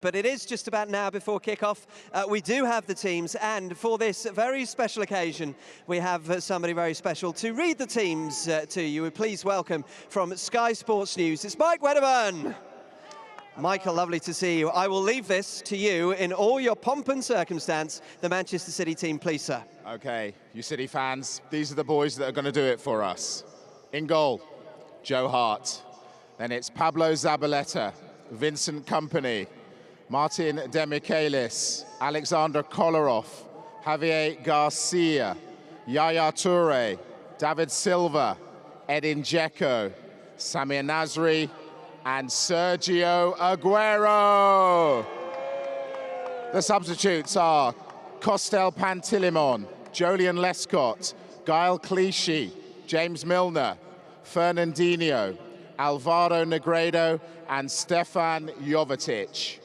But it is just about now before kickoff. We do have the teams, and for this very special occasion, we have somebody very special to read the teams to you. Please welcome from Sky Sports News, it's Mike Wedderburn. Michael, lovely to see you. I will leave this to you in all your pomp and circumstance. The Manchester City team, please, sir. Okay, you City fans, these are the boys that are going to do it for us. In goal, Joe Hart. Then it's Pablo Zabaleta, Vincent Kompany, Martin Demichelis, Alexander Kolarov, Javier Garcia, Yaya Toure, David Silva, Edin Dzeko, Samir Nasri, and Sergio Aguero. The substitutes are Costel Pantilimon, Jolien Lescott, Gael Clichy, James Milner, Fernandinho, Alvaro Negredo, and Stefan Jovetic.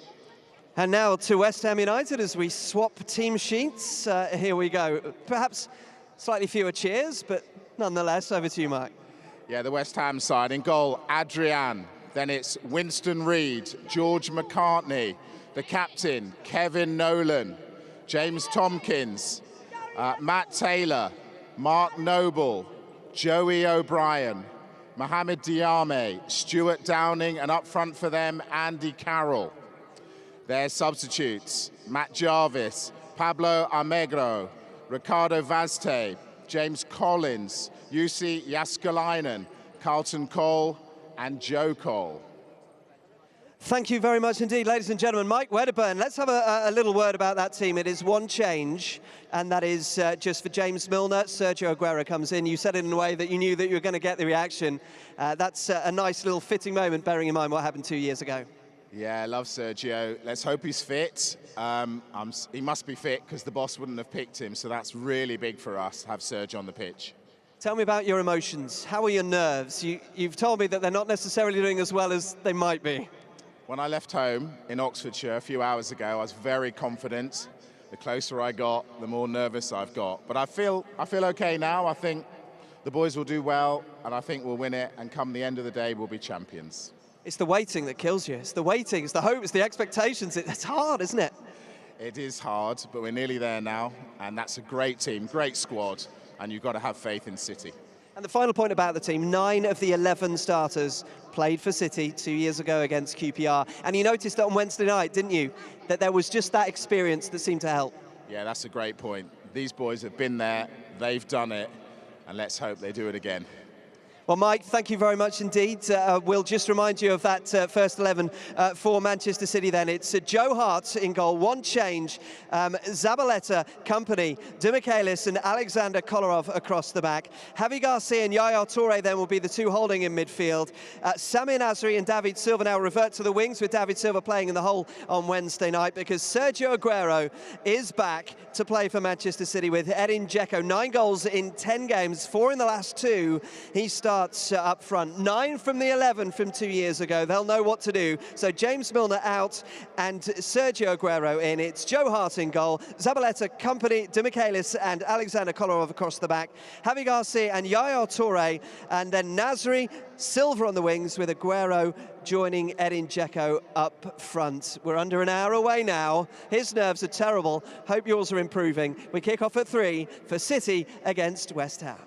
And now to West Ham United as we swap team sheets. Here we go. Perhaps slightly fewer cheers, but nonetheless, over to you, Mike. Yeah, the West Ham side. In goal, Adrian. Then it's Winston Reid, George McCartney, the captain, Kevin Nolan, James Tompkins, Matt Taylor, Mark Noble, Joey O'Brien, Mohamed Diame, Stuart Downing, and up front for them, Andy Carroll. Their substitutes, Matt Jarvis, Pablo Almegro, Ricardo Vazte, James Collins, Jussi Jaskalainen, Carlton Cole, and Joe Cole. Thank you very much indeed, ladies and gentlemen. Mike Wedderburn, let's have a little word about that team. It is one change, and that is just for James Milner. Sergio Aguero comes in. You said it in a way that you knew that you were going to get the reaction. That's a nice little fitting moment, bearing in mind what happened 2 years ago. Yeah, I love Sergio. Let's hope he's fit. He must be fit because the boss wouldn't have picked him, so that's really big for us to have Sergio on the pitch. Tell me about your emotions. How are your nerves? You've told me that they're not necessarily doing as well as they might be. When I left home in Oxfordshire a few hours ago, I was very confident. The closer I got, the more nervous I've got. But I feel okay now. I think the boys will do well, and I think we'll win it, and come the end of the day, we'll be champions. It's the waiting that kills you. It's the waiting, it's the hope, it's the expectations. It's hard, isn't it? It is hard, but we're nearly there now, and that's a great team, great squad, and you've got to have faith in City. And the final point about the team, 9 of the 11 starters played for City 2 years ago against QPR. And you noticed that on Wednesday night, didn't you? That there was just that experience that seemed to help. Yeah, that's a great point. These boys have been there, they've done it, and let's hope they do it again. Well, Mike, thank you very much indeed. We'll just remind you of that first 11 for Manchester City then. It's Joe Hart in goal, one change. Zabaleta, Kompany, Demichelis and Alexander Kolarov across the back. Javi Garcia and Yaya Toure then will be the two holding in midfield. Samir Nasri and David Silva now revert to the wings, with David Silva playing in the hole on Wednesday night, because Sergio Aguero is back to play for Manchester City with Edin Dzeko. 9 goals in 10 games, 4 in the last 2. He starts up front. 9 from the 11 from 2 years ago. They'll know what to do. So James Milner out and Sergio Aguero in. It's Joe Hart in goal, Zabaleta, Kompany, Demichelis and Alexander Kolarov across the back, Javi Garcia and Yaya Toure, and then Nasri, Silva on the wings, with Aguero joining Edin Dzeko up front. We're under an hour away now. His nerves are terrible. Hope yours are improving. We kick off at 3 for City against West Ham.